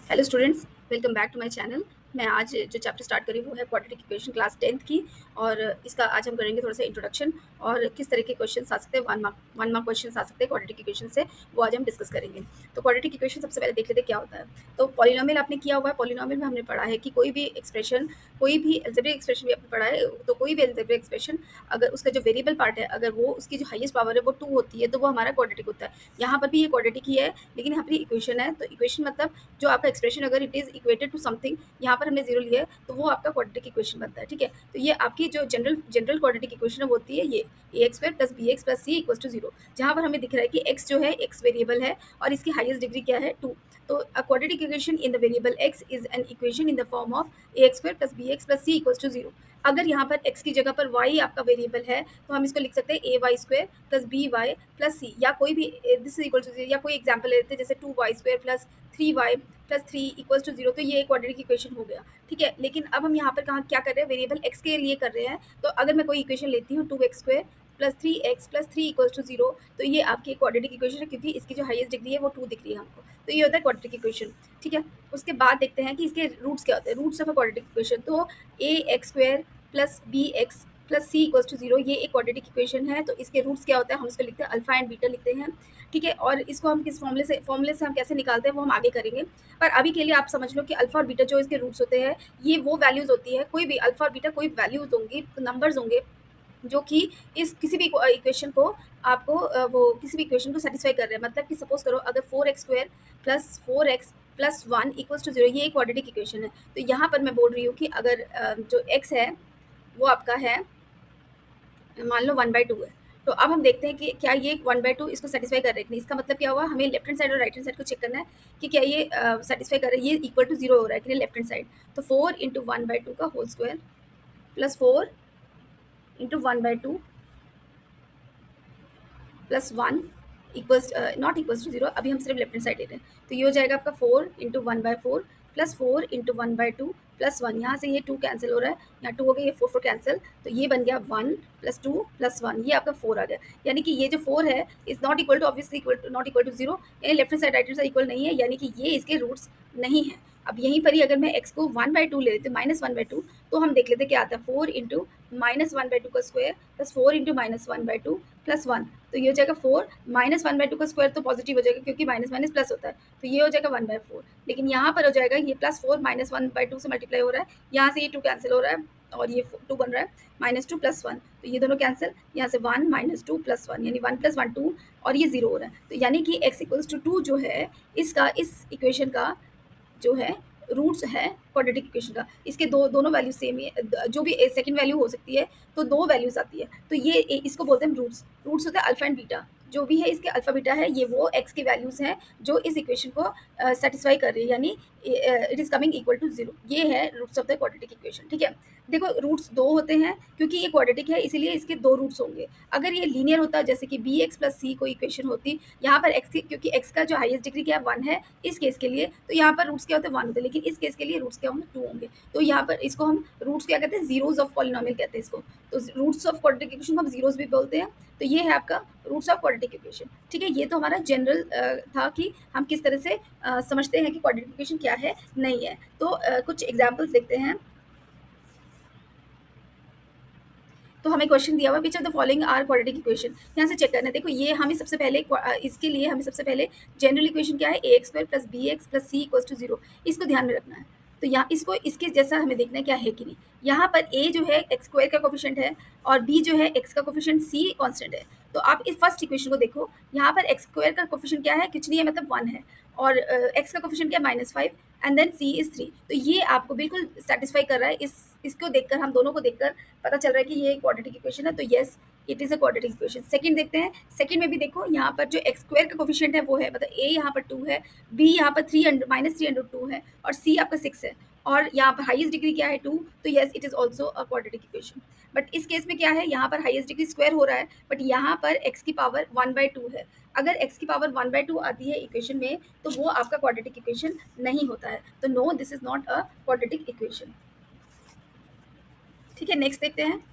Hello students, welcome back to my channel. मैं आज जो चैप्टर स्टार्ट करी वो है क्वाड्रेटिक इक्वेशन क्लास 10th की। और इसका आज हम करेंगे थोड़ा सा इंट्रोडक्शन और किस तरह के क्वेश्चन आ सकते हैं, वन मार्क क्वेश्चन आ सकते हैं क्वाड्रेटिक इक्वेशन से, वो आज हम डिस्कस करेंगे। तो क्वाड्रेटिक इक्वेशन सबसे पहले देख लेते हैं क्या होता है। तो पॉलिनोमियल आपने किया हुआ है। पॉलिनोमियल में हमने पढ़ा है कि कोई भी एक्सप्रेशन, कोई भी एल्जेब्रिक एक्सप्रेशन भी आपने पढ़ा है, तो कोई भी एल्जेब्रिक एक्सप्रेशन अगर उसका जो वेरिएबल पार्ट है, अगर वो उसकी जो हाईएस्ट पावर है वो 2 होती है, तो वो हमारा क्वाड्रेटिक होता है। यहाँ पर भी ये क्वाड्रेटिक ही है, लेकिन यहाँ पर इक्वेशन है, तो इक्वेशन मतलब जो आपका एक्सप्रेशन अगर it is equated to something, यहाँ पर हमने जीरो लिया है, तो वो आपका क्वाड्रेटिक इक्वेशन बनता है। ठीक है, तो ये आपकी जो जनरल क्वाड्रेटिक इक्वेशन है वो होती है ये ax² + bx + c = 0, जहाँ पर हमें दिख रहा है कि x जो है x वेरिएबल है और इसकी हाईएस्ट डिग्री क्या है 2। तो अ quadratic equation in the variable x is an equation in the form of ax² + bx + c = 0। अगर यहाँ पर x की जगह पर y आपका वेरिएबल है, तो हम इसको लिख सकते हैं ay² + by + c, या कोई भी दिस इज इक्वल टू, या कोई एग्जांपल लेते हैं जैसे 2y² + 3y + 3 = 0। तो ये क्वाड्रेटिक इक्वेशन हो गया। ठीक है, लेकिन अब हम यहाँ पर कहाँ क्या कर रहे हैं, वेरिएबल x के लिए कर रहे हैं। तो अगर मैं कोई इक्वेशन लेती हूँ 2x² + 3x + 3 = 0, तो ये आपकी क्वाड्रेटिक इक्वेशन है, क्योंकि इसकी जो हाईएस्ट डिग्री है वो 2 दिख रही है हमको। तो ये होता है क्वाड्रेटिक इक्वेशन। ठीक है, उसके बाद देखते हैं कि इसके रूट्स क्या होते हैं, roots of a quadratic equation. तो ax² + bx + c = 0, ये एक क्वाड्रेटिक इक्वेशन है। तो इसके रूट्स क्या होता है, हम इसको लिखते हैं अल्फा एंड बीटा लिखते हैं। ठीक है, और इसको हम किस फॉर्मूले से हम कैसे निकालते हैं वो हम आगे करेंगे। पर अभी के लिए आप समझ लो कि अल्फा और बीटा जो इसके रूट्स होते हैं, ये वो वैल्यूज होती है, कोई भी अल्फा और बीटा कोई वैल्यूज होंगी, नंबर्स होंगे, जो कि इस किसी भी इक्वेशन को आपको वो किसी भी इक्वेशन को सेटिस्फाई कर रहे हैं। मतलब कि सपोज करो अगर 4x² + 4x + 1 = 0, ये एक क्वाड्रेटिक इक्वेशन है। तो यहाँ पर मैं बोल रही हूँ कि अगर जो x है वो आपका है, मान लो 1/2 है। तो अब हम देखते हैं कि क्या ये 1/2 इसको सेटिस्फाई कर रहे हैं कि नहीं। इसका मतलब क्या हुआ, हमें लेफ्ट हैंड साइड और राइट हैंड साइड को चेक करना है कि क्या ये सेटिस्फाई कर रहे हैं, ये इक्वल टू 0 हो रहा है कि नहीं लेफ्ट हैंड साइड। तो 4 × 1/2 का whole square + 4 × 1/2 + 1 equals not equals to 0। अभी हम सिर्फ लेफ्ट हैंड साइड ले रहे हैं, तो ये हो जाएगा आपका 4 × 1/4 + 4 × 1/2 + 1। यहाँ से ये 2 कैंसिल हो रहा है, यहाँ 2 हो गया, ये 4 कैंसिल, तो ये बन गया 1 + 2 + 1, ये आपका 4 आ गया। यानी कि ये जो 4 है is not equal to, obviously not equal to 0, यानी left hand side right hand side equal नहीं है, यानी कि ये इसके रूट्स नहीं है। अब यहीं पर ही अगर मैं x को 1/2 ले लेते -1/2, तो हम देख लेते क्या आता है, 4 × -1/2 का स्क्वायर + 4 × -1/2 + 1। तो ये हो जाएगा 4 -1/2 का स्क्वायर, तो पॉजिटिव हो जाएगा क्योंकि माइनस माइनस प्लस होता है, तो ये हो जाएगा 1/4। लेकिन यहाँ पर हो जाएगा ये +4 -1/2 से मल्टीप्लाई हो रहा है, यहाँ से ये 2 कैंसिल हो रहा है और ये 2 बन रहा है, -2 + 1, तो ये दोनों कैंसिल, यहाँ से 1 -2 + 1, यानी 1 + 1 2, और ये 0 हो रहा है। तो यानी कि x = 2 जो है इसका, इस इक्वेशन का जो है रूट्स है क्वाड्रेटिक इक्वेशन का, इसके दोनों वैल्यू सेम ही है, जो भी सेकंड वैल्यू हो सकती है, तो 2 वैल्यूज आती है। तो ये इसको बोलते हैं रूट्स। रूट्स होता है अल्फा एंड बीटा, जो भी है इसके अल्फा बीटा है, ये वो x की वैल्यूज हैं जो इस इक्वेशन को सेटिस्फाई कर रही है, यानी it is coming equal to 0। ये है roots of the quadratic equation. ठीक है, देखो रूट्स 2 होते हैं, क्योंकि ये क्वाड्रेटिक है इसीलिए इसके 2 रूट्स होंगे। अगर ये लीनियर होता, जैसे कि bx + c कोई इक्वेशन होती, यहाँ पर x की, क्योंकि x का जो हाईएस्ट डिग्री क्या है 1 है इस केस के लिए, तो यहाँ पर रूट्स क्या होते हैं 1 होते हैं, लेकिन इस केस के लिए रूट्स क्या होंगे 2 होंगे। तो यहाँ पर इसको हम रूट्स क्या कहते हैं, जीरोज ऑफ पॉलिनोमियल कहते हैं इसको। तो रूट्स ऑफ क्वाड्रेटिक इक्वेशन को हम जीरोज भी बोलते हैं। तो ये है आपका रूट्स ऑफ क्वाड्रेटिक इक्वेशन। ठीक है, ये तो हमारा जनरल था कि हम किस तरह से समझते हैं कि क्वाड्रेटिक इक्वेशन क्या है नहीं है। तो कुछ एग्जाम्पल्स देखते हैं। तो हमें क्वेश्चन दिया हुआ, which of the following are quadratic equation, यहाँ से चेक करना है। देखो ये हमें सबसे पहले इसके लिए हमें सबसे पहले जनरल इक्वेशन क्या है, ax² + bx + c = 0, इसको ध्यान में रखना है। तो यहाँ इसको इसके जैसा हमें देखना है क्या है कि नहीं। यहाँ पर a जो है x² का कोफिशिएंट है और b जो है x का कोफिशिएंट, c कांस्टेंट है। तो आप इस फर्स्ट इक्वेशन को देखो, यहाँ पर x² का कोफिशिएंट क्या है, कुछ नहीं है, मतलब 1 है, और x का कोफिशिएंट क्या है -5, एंड देन c इज 3। तो ये आपको बिल्कुल सेटिस्फाई कर रहा है। इसको देखकर, हम दोनों को देखकर पता चल रहा है कि ये एक क्वाड्रेटिक इक्वेशन है, तो yes it is a quadratic equation. Second देखते हैं, सेकंड में भी देखो यहाँ पर जो x² का कोफिशिएंट है वो है, मतलब a यहाँ पर 2 है, b यहाँ पर -3/2 है, और c आपका 6 है, और यहाँ पर हाईएस्ट डिग्री क्या है 2, तो yes it is also a quadratic equation. But इस केस में क्या है, यहाँ पर हाईएस्ट डिग्री स्क्वायर हो रहा है, बट यहाँ पर x की पावर 1/2 है। अगर x की पावर 1/2 आती है इक्वेशन में, तो वो आपका क्वाड्रेटिक इक्वेशन नहीं होता है। तो no, this is not a quadratic equation. ठीक है, नेक्स्ट देखते हैं।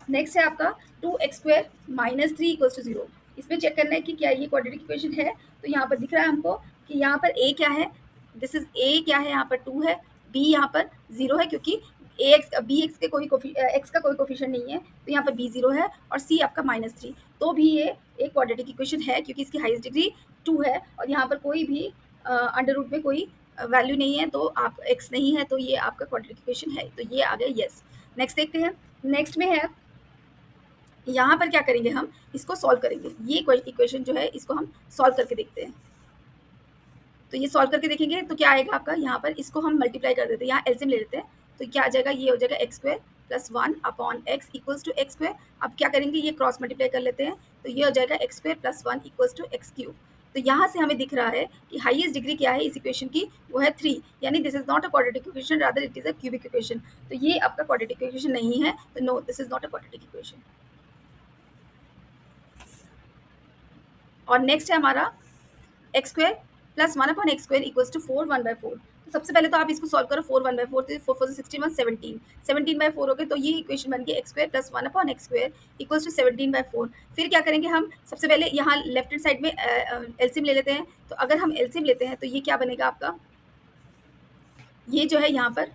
नेक्स्ट है आपका 2x² - 3 = 0। इसमें चेक करना है कि क्या ये क्वाड्रेटिक इक्वेशन है। तो यहाँ पर दिख रहा है हमको कि यहाँ पर ए क्या है, दिस इज ए क्या है, यहाँ पर 2 है, बी यहाँ पर 0 है क्योंकि ए एक्स बी एक्स के कोई एक्स का कोई कोफिशिएंट नहीं है, तो यहाँ पर बी 0 है, और सी आपका -3, तो भी ये एक क्वाड्रेटिक इक्वेशन है क्योंकि इसकी हाईएस्ट डिग्री 2 है और यहाँ पर कोई भी अंडर रूट में कोई वैल्यू नहीं है, तो आप एक्स नहीं है, तो ये आपका क्वाड्रेटिक इक्वेशन है, तो ये आ गया यस। नेक्स्ट देखते हैं, नेक्स्ट में है यहाँ पर क्या करेंगे, हम इसको सॉल्व करेंगे, ये इक्वेशन जो है इसको हम सॉल्व करके देखते हैं। तो ये सॉल्व करके देखेंगे तो क्या आएगा आपका, यहाँ पर इसको हम मल्टीप्लाई कर देते हैं, यहाँ एलसीएम ले लेते हैं, तो क्या आ जाएगा, ये हो जाएगा x square plus 1 upon x equals to x square. अब क्या करेंगे, ये क्रॉस मल्टीप्लाई कर लेते हैं, तो ये हो जाएगा x square plus 1 equals to x cube. तो यहाँ से हमें दिख रहा है कि हाईएस्ट डिग्री क्या है इस इक्वेशन की, वो है 3, यानी this is not a quadratic equation, rather it is a cubic equation. तो ये आपका क्वाड्रेटिक इक्वेशन नहीं है, तो no, this is not a quadratic equation. और नेक्स्ट है हमारा x square plus 1 upon x square equals to 4 1/4। तो सबसे पहले तो आप इसको सॉल्व करो, 4 1/4, तो 4 4 16 17 17/4 हो गए, तो ये इक्वेशन बन गई x square plus 1 upon x square equals to 17/4। फिर क्या करेंगे, हम सबसे पहले यहाँ लेफ्ट हैंड साइड में एलसीएम ले लेते हैं, तो अगर हम एलसीएम लेते हैं तो ये क्या बनेगा आपका, ये जो है यहाँ पर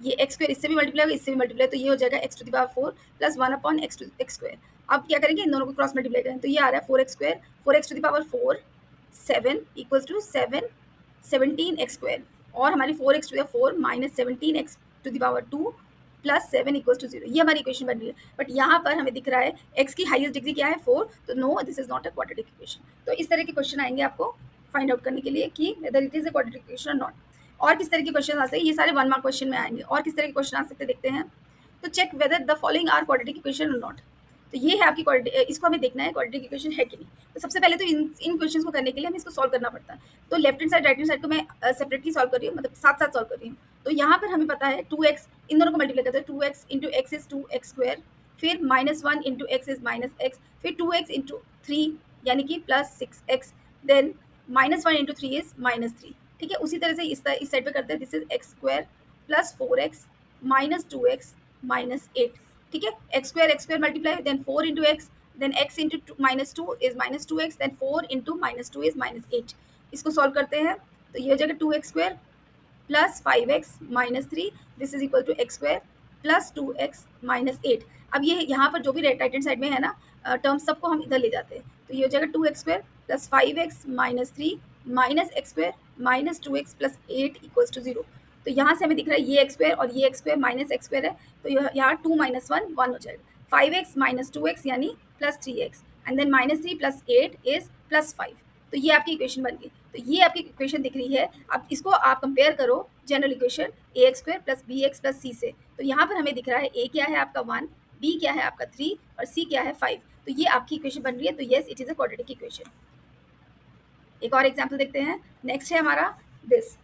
ये एक्स स्क्वायर इससे भी मल्टीप्लाई होगा, इससे भी मल्टीप्लाई, तो ये हो जाएगा x to the power 4 plus 1 upon x square. अब क्या करेंगे, इन दोनों को क्रॉस मल्टीप्लाई करें, तो ये आ रहा है 4x square, 4x to the power 4 7 equals to 7 17x square, और हमारी 4x to the 4 minus 17x to the power 2 plus 7 equals to 0, ये हमारी इक्वेशन बन रही है। बट यहाँ पर हमें दिख रहा है x की हाईएस्ट डिग्री क्या है 4, तो no, this is not a quadratic equation. तो इस तरह के क्वेश्चन आएंगे आपको फाइंड आउट करने के लिए कि whether it is a quadratic equation और नॉट। और किस तरह के क्वेश्चन आ सकते हैं, ये सारे 1 मार्क क्वेश्चन में आएंगे। और किस तरह के क्वेश्चन आ सकते हैं देखते हैं, तो check whether the following are quadratic equation और नॉट। तो ये है आपकी इसको हमें देखना है क्वाड्रेटिक इक्वेशन है कि नहीं। तो सबसे पहले तो इन क्वेश्चंस को करने के लिए हमें इसको सॉल्व करना पड़ता है। तो left hand side right hand side को मैं सेपरेटली सॉल्व कर रही हूँ, मतलब साथ साथ सॉल्व कर रही हूँ। तो यहाँ पर हमें पता है 2x, इन दोनों को मल्टीप्लाई करते हैं, 2x into x is 2x square, फिर -1 इंटू एक्स इज -x, फिर 2x इंटू 3 यानी कि plus 6x, then -1 into 3 is -3। ठीक है, उसी तरह से इस साइड पे करते हैं, this is x square plus 4x minus 2x minus 8। ठीक है, x square multiply, then 4 into x, then x into -2 is -2x, then 4 into -2 is -8। इसको सॉल्व करते हैं, तो ये हो जाएगा 2x square plus 5x minus 3, this is equal to x square plus 2x minus 8। अब ये यहाँ पर जो भी राइट हैंड साइड में है ना टर्म्स, सबको हम इधर ले जाते हैं, तो ये हो जाएगा 2x square plus 5x minus 3 minus x square minus 2x plus 8 equals to 0। तो यहाँ से हमें दिख रहा है ये एक्स स्क्वायर और ये x square minus x square है, तो यहाँ 2 माइनस 1 1 हो जाएगा, 5x माइनस 2x यानी plus 3x, and then -3 plus 8 is plus 5। तो ये आपकी इक्वेशन बन गई। तो ये आपकी इक्वेशन दिख रही है। अब इसको आप कंपेयर करो general equation A x square plus B x plus सी से। तो यहाँ पर हमें दिख रहा है ए क्या है आपका 1, बी क्या है आपका 3 और सी क्या है 5। तो ये आपकी इक्वेशन बन रही है। तो yes, it is a quadratic equation. एक और एग्जाम्पल देखते हैं। नेक्स्ट है हमारा दिस।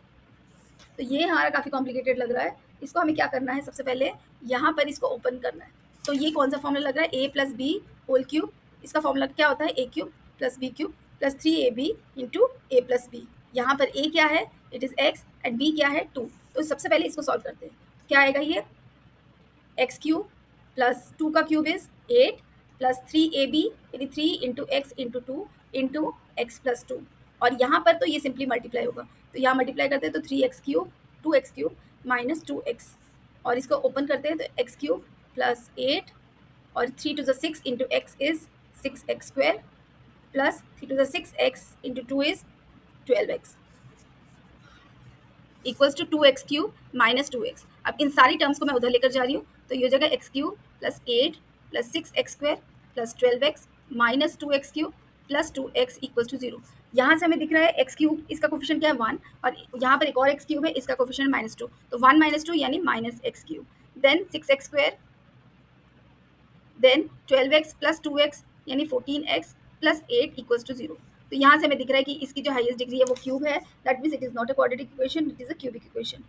तो ये हमारा काफ़ी कॉम्प्लिकेटेड लग रहा है। इसको हमें क्या करना है, सबसे पहले यहाँ पर इसको ओपन करना है। तो ये कौन सा फॉर्मूला लग रहा है, a plus b whole cube. इसका फॉर्मूला क्या होता है, a cube plus b cube plus 3ab into a plus b. यहाँ पर ए क्या है, it is x, and b क्या है 2। तो सबसे पहले इसको सॉल्व करते हैं। क्या आएगा, ये एक्स क्यूब प्लस 2 का क्यूब इज 8 प्लस 3ab यानी 3 into x into 2 into x plus 2। और यहाँ पर तो ये सिंपली मल्टीप्लाई होगा, तो यहाँ मल्टीप्लाई करते हैं तो 3x cube 2x cube minus 2x, और इसको ओपन करते हैं तो एक्स क्यूब प्लस 8 और 3 to the 6 into x is 6x square plus 3 to the 6x into 2 is 12x equals to 2x cube minus 2x। अब इन सारी टर्म्स को मैं उधर लेकर जा रही हूँ, तो ये हो जाएगा x cube plus 8 plus 6x square plus 12x minus 2x cube plus 2x equals to 0। यहाँ से हमें दिख रहा है एक्स क्यूब, इसका कोफिशिएंट क्या है 1, और यहाँ पर एक और एक्स क्यूब है, इसका कोफिशिएंट -2, तो 1 -2 यानी minus x cube, then 6x square, then 12x plus 2x यानी 14x प्लस 8 इक्वल्स टू 0। तो यहाँ से हमें दिख रहा है कि इसकी जो हाईएस्ट डिग्री है वो क्यूब है, that means it is not a quadratic equation, it is a cubic equation.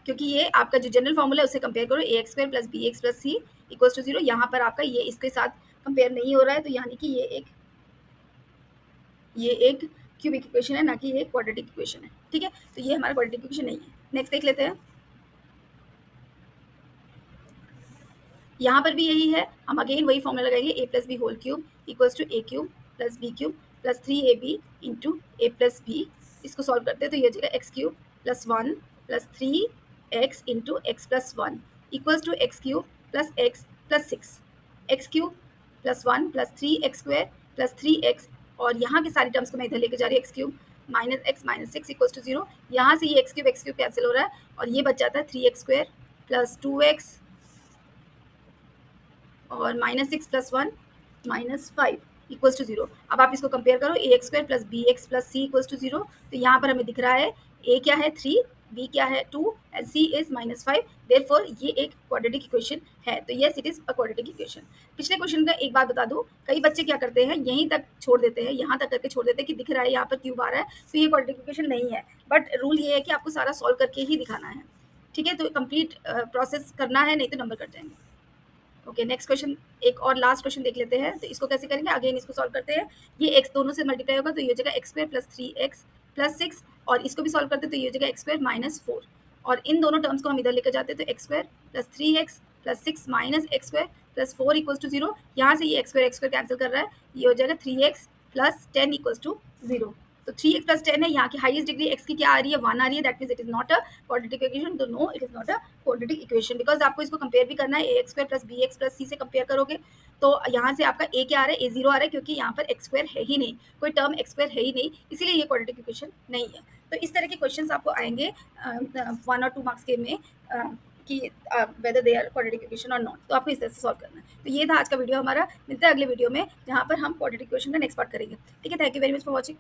क्योंकि ये आपका जो जनरल फॉर्मूला है उससे कंपेयर करो, a x square plus B x plus c equals to 0। यहाँ पर आपका ये इसके साथ कंपेयर नहीं हो रहा है, तो यानी कि ये एक क्यूबिक इक्वेशन है, ना कि ये क्वाड्रेटिक इक्वेशन है। ठीक है, तो ये हमारा क्वाड्रेटिक इक्वेशन नहीं है। नेक्स्ट देख लेते हैं। यहाँ पर भी यही है, हम अगेन वही फॉर्मूला लगाएंगे, a plus b whole cube equals to a cube plus b cube plus 3ab into a plus b. इसको सॉल्व करते हैं तो ये जगह x cube plus 1 plus 3x into x plus 1 equals to x cube plus 6, x cube plus 1 plus 3x square plus 3x, और यहाँ की सारी टर्म्स को मैं इधर लेके जा रही हूँ, x cube minus 6 equals to 0। यहाँ से ये एक्स क्यूब कैंसिल हो रहा है और ये बच जाता है 3x स्क्वायर प्लस 2x और -6 प्लस 1 -5 इक्वल्स टू 0। अब आप इसको कंपेयर करो, a x square plus B x plus c equals to 0। तो यहाँ पर हमें दिख रहा है ए क्या है 3, बी क्या है 2 एंड सी इज -5। देयरफॉर ये एक क्वाड्रेटिक इक्वेशन है। तो yes it is a quadratic equation. पिछले क्वेश्चन का एक बात बता दूं, कई बच्चे क्या करते हैं यहीं तक छोड़ देते हैं, यहाँ तक करके छोड़ देते हैं कि दिख रहा है यहाँ पर क्यूब आ रहा है तो ये क्वाड्रेटिक इक्वेशन नहीं है। बट रूल ये है कि आपको सारा सॉल्व करके ही दिखाना है, ठीक है। तो कंप्लीट प्रोसेस करना है, नहीं तो नंबर कट जाएंगे। ओके नेक्स्ट क्वेश्चन, एक और लास्ट क्वेश्चन देख लेते हैं। तो इसको कैसे करेंगे, अगेन इसको सॉल्व करते हैं। ये एक्स दोनों से मल्टीप्लाई होगा तो ये हो जाएगा x square plus 3x plus 6, और इसको भी सॉल्व करते हैं तो ये हो जाएगा एक्स स्क्वायर -4, और इन दोनों टर्म्स को हम इधर लेकर जाते हैं तो x square plus 3x plus 6 minus x square plus 4 equals to 0। यहाँ से ये एक्स स्क्वायर कैंसिल कर रहा है, ये हो जाएगा 3x प्लस 10 इक्वल्स टू 0। तो 3x प्लस 10 है, यहाँ की हाईएस्ट डिग्री x की क्या आ रही है 1 आ रही है, that means it is not a quadratic equation. तो no it is not a quadratic equation, because आपको इसको कंपेयर भी करना है, a x square plus B x plus सी से कंपेयर करोगे तो यहाँ से आपका ए क्या आ रहा है, ए 0 आ रहा है, क्योंकि यहाँ पर एक्स स्क्वायर है ही नहीं, कोई टर्म एक्स स्क्वायर है ही नहीं, इसीलिए ये क्वाड्रेटिक इक्वेशन नहीं है। तो इस तरह के क्वेश्चंस आपको आएंगे 1 और 2 मार्क्स के में कि whether they are quadratic equation और नॉट। तो आपको इस तरह से सॉल्व करना है। तो ये था आज का वीडियो हमारा, मिलता है अगले वीडियो में जहाँ पर हम क्वाड्रेटिक इक्वेशन का नेक्स्ट पार्ट करेंगे। ठीक है, thank you very much for watching.